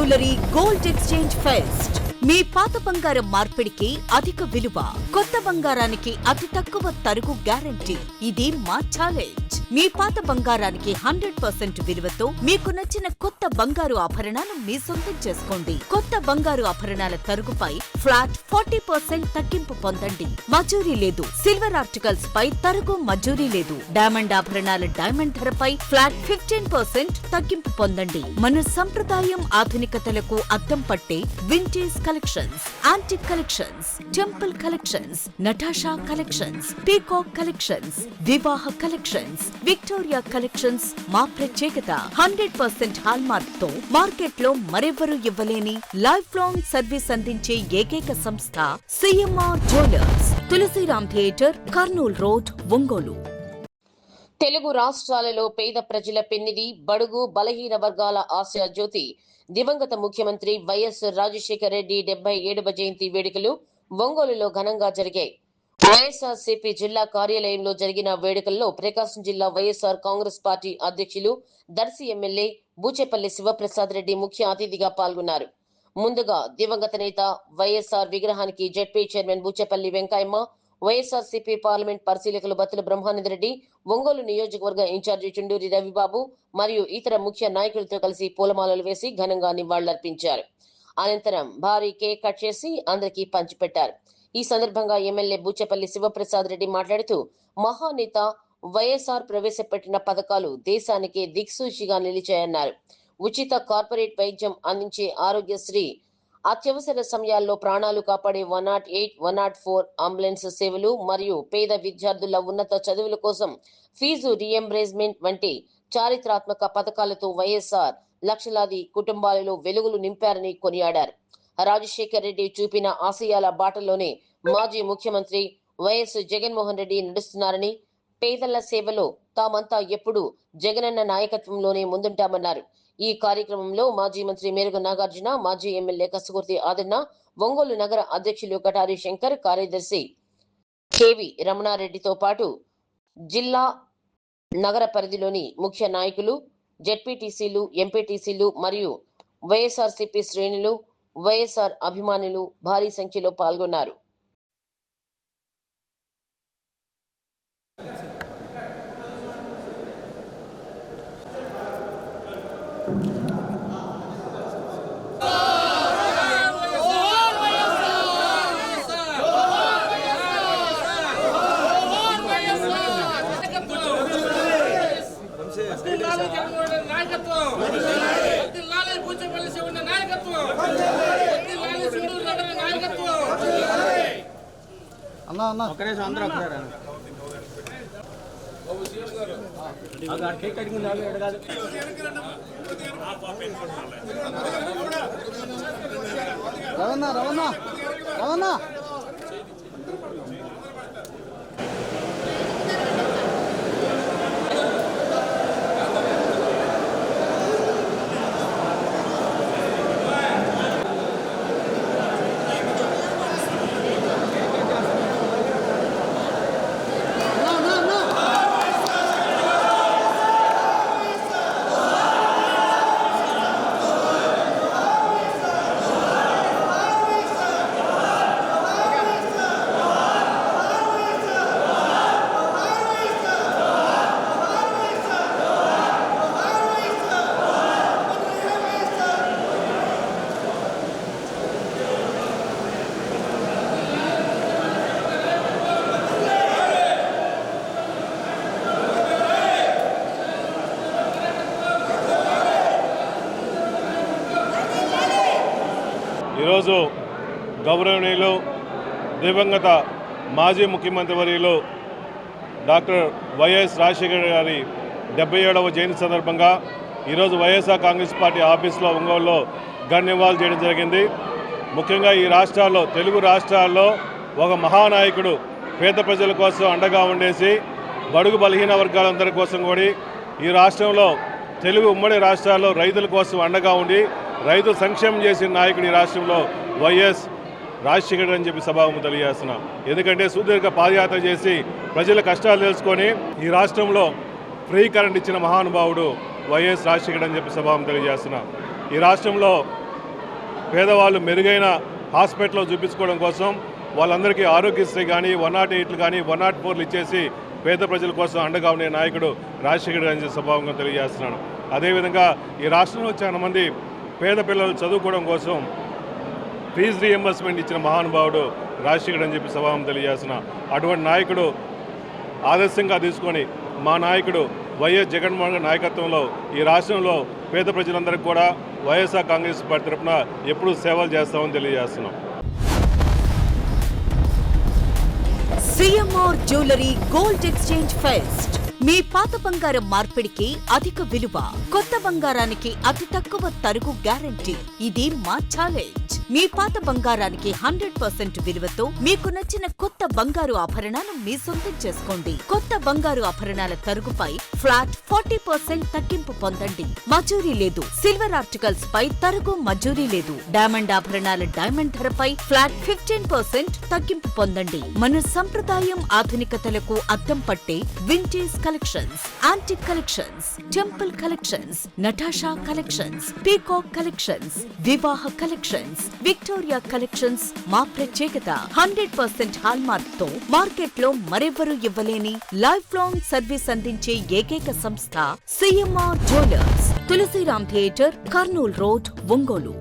Jewellery gold exchange fest. మీ పాత బంగారం మార్పిడికి అధిక విలువ, కొత్త బంగారానికి అతి తక్కువ తరుగు గ్యారంటీ. ఇది మా ఛాలెంజ్. మీ పాత బంగారానికి 100% విలువతో మీకు నచ్చిన కొత్త బంగారు ఆభరణాలు మీ సొంతం చేసుకోండి. కొత్త బంగారు ఆభరణాల తరుగుపై ఫ్లాట్ 40% తగ్గింపు పొందండి. మజూరీ లేదు. సిల్వర్ ఆర్టికల్స్ పై తరుగు మజూరీ లేదు. డైమండ్ ఆభరణాల డైమండ్ ధరపై ఫ్లాట్ 15% తగ్గింపు పొందండి. మన సంప్రదాయం ఆధునికతలకు అద్దం పట్టే vintage collections, antique collections, temple collections, Natasha collections, peacock collections, వివాహ కలెక్షన్స్, విక్టోరియా కలెక్షన్స్ మా ప్రత్యేకత. 100% హాల్మార్క్ తో మార్కెట్ లో మరెవరూ ఇవ్వలేని లైఫ్ లాంగ్ సర్వీస్ అందించే ఏకైక సంస్థ CMR jewellers, Tulsiram theatre, Kurnool road, Ongole. Telugu రాష్ట్రాలలో పేద ప్రజల పెన్నిది, బడుగు బలహీన వర్గాల ఆశయ జ్యోతి దివంగత ముఖ్యమంత్రి వైఎస్ రాజశేఖర రెడ్డి 77వ జయంతి వేడుకలు ఒంగోలులో ఘనంగా జరిగాయి. వైఎస్ఆర్సీపీ జిల్లా కార్యాలయంలో జరిగిన వేడుకల్లో ప్రకాశం జిల్లా వైఎస్ఆర్ కాంగ్రెస్ పార్టీ అధ్యక్షులు, దర్శి ఎమ్మెల్యే బూచేపల్లి శివప్రసాద్ రెడ్డి ముఖ్య అతిథిగా పాల్గొన్నారు. ముందుగా దివంగత నేత వైఎస్ఆర్ విగ్రహానికి ZP chairman Boochepalli Venkayamma, YSRCP parliament పరిశీలకులు బత్తుల బ్రహ్మానందరెడ్డి, ఒంగోలు నియోజకవర్గ ఇన్ఛార్జి చుండూరి రవిబాబు మరియు ఇతర ముఖ్య నాయకులతో కలిసి పూలమాలలు వేసి ఘనంగా నివాళులర్పించారు. అనంతరం భారీ కేక్ కట్ చేసి అందరికీ పంచిపెట్టారు. ఈ సందర్భంగా ఎమ్మెల్యే బూచేపల్లి శివప్రసాద్ రెడ్డి మాట్లాడుతూ, మహానేత వైఎస్ఆర్ ప్రవేశపెట్టిన పథకాలు దేశానికి దిక్సూచిగా నిలిచాయన్నారు. ఉచిత కార్పొరేట్ వైద్యం అందించే ఆరోగ్యశ్రీ, అత్యవసర సమయాల్లో ప్రాణాలు కాపాడే 108, 104 అంబులెన్స్ సేవలు మరియు పేద విద్యార్థుల ఉన్నత చదువుల కోసం ఫీజు రీఎంబర్స్మెంట్ వంటి చారిత్రాత్మక పథకాలతో వైఎస్ఆర్ లక్షలాది కుటుంబాలలో వెలుగులు నింపారని కొనియాడారు. రాజశేఖర్ రెడ్డి చూపిన ఆశయాల బాటలోనే మాజీ ముఖ్యమంత్రి వైఎస్ జగన్మోహన్ రెడ్డి నడుస్తున్నారని, పేదల సేవలో తామంతా ఎప్పుడూ జగనన్న నాయకత్వంలోనే ముందుంటామన్నారు. ఈ కార్యక్రమంలో మాజీ మంత్రి మేరుగ నాగార్జున, మాజీ ఎమ్మెల్యే కసుకుర్తి ఆదన్న, ఒంగోలు నగర అధ్యక్షులు కటారి శంకర్, కార్యదర్శి కేవి రమణారెడ్డితో పాటు జిల్లా నగర పరిధిలోని ముఖ్య నాయకులు, జెడ్పీటీసీలు, ఎంపీటీసీలు మరియు వైఎస్ఆర్సీపీ శ్రేణులు, వైఎస్ఆర్ అభిమానులు భారీ సంఖ్యలో పాల్గొన్నారు. రవణ ఈరోజు గౌరవనీయులు దివంగత మాజీ ముఖ్యమంత్రి వర్యులు డాక్టర్ వైఎస్ రాజశేఖర గారి 77వ జయంతి సందర్భంగా ఈరోజు వైఎస్ఆర్ కాంగ్రెస్ పార్టీ ఆఫీస్లో ఒంగోలులో ఘన నివాళులు చేయడం జరిగింది. ముఖ్యంగా ఈ రాష్ట్రాల్లో, తెలుగు రాష్ట్రాల్లో ఒక మహానాయకుడు పేద ప్రజల కోసం అండగా ఉండేసి బడుగు బలహీన వర్గాలందరి కోసం కూడా ఈ రాష్ట్రంలో తెలుగు ఉమ్మడి రాష్ట్రాల్లో రైతుల కోసం అండగా ఉండి రైతు సంక్షేమం చేసిన నాయకుడు ఈ రాష్ట్రంలో వైఎస్ రాజశేఖర్ అని చెప్పి సభాముఖంగా తెలియజేస్తున్నాం. ఎందుకంటే సుదీర్ఘ పాదయాత్ర చేసి ప్రజల కష్టాలు తెలుసుకొని ఈ రాష్ట్రంలో ఫ్రీ కరెంట్ ఇచ్చిన మహానుభావుడు వైఎస్ రాజశేఖర్ అని చెప్పి సభాముఖంగా తెలియజేస్తున్నాం. ఈ రాష్ట్రంలో పేదవాళ్ళు మెరుగైన హాస్పిటల్లో చూపించుకోవడం కోసం వాళ్ళందరికీ ఆరోగ్యశ్రీ కానీ 108లు కానీ 104లు ఇచ్చేసి పేద ప్రజల కోసం అండగా ఉండే నాయకుడు రాజశేఖర్ అని స్వభావంగా తెలియజేస్తున్నాను. అదేవిధంగా ఈ రాష్ట్రంలో చాలా మంది పేద పిల్లలు చదువుకోవడం కోసం ఫీజు రీఎంబర్స్మెంట్ ఇచ్చిన మహానుభావుడు రాజశేఖర్ అని చెప్పి స్వభావం తెలియజేస్తున్నా. అటువంటి నాయకుడు ఆదర్శంగా తీసుకొని మా నాయకుడు వైఎస్ జగన్మోహన్ రెడ్డి నాయకత్వంలో ఈ రాష్ట్రంలో పేద ప్రజలందరికీ కూడా వైఎస్ఆర్ కాంగ్రెస్ పార్టీ తరఫున ఎప్పుడూ సేవలు చేస్తామని తెలియజేస్తున్నాం. CMR jewellery gold exchange fest. మీ పాత బంగారం మార్పిడికి అధిక విలువ, కొత్త బంగారానికి అతి తక్కువ తరుగు గ్యారంటీ. ఇది మా ఛాలెంజ్. మీ పాత బంగారానికి 100% విలువతో మీకు నచ్చిన కొత్త బంగారు ఆభరణాలు మీ సొంతం చేసుకోండి. కొత్త బంగారు ఆభరణాల తరుగుపై ఫ్లాట్ 40% తగ్గింపు పొందండి. మజూరీ లేదు. సిల్వర్ ఆర్టికల్స్ పై తరుగు మజూరీ లేదు. డైమండ్ ఆభరణాల డైమండ్ ధరపై ఫ్లాట్ 15% తగ్గింపు పొందండి. మన సంప్రదాయం ఆధునికతలకు అద్దం పట్టే vintage collections, antique collections, temple collections, Natasha collections, peacock collections, వివాహ కలెక్షన్స్, విక్టోరియా కలెక్షన్స్ మా ప్రత్యేకత. 100% హాల్మార్క్ తో మార్కెట్ లో మరెవ్వరూ ఇవ్వలేని లైఫ్ లాంగ్ సర్వీస్ అందించే ఏకైక సంస్థ CMR jewellers. Tulsiram theatre, Kurnool road, Ongole.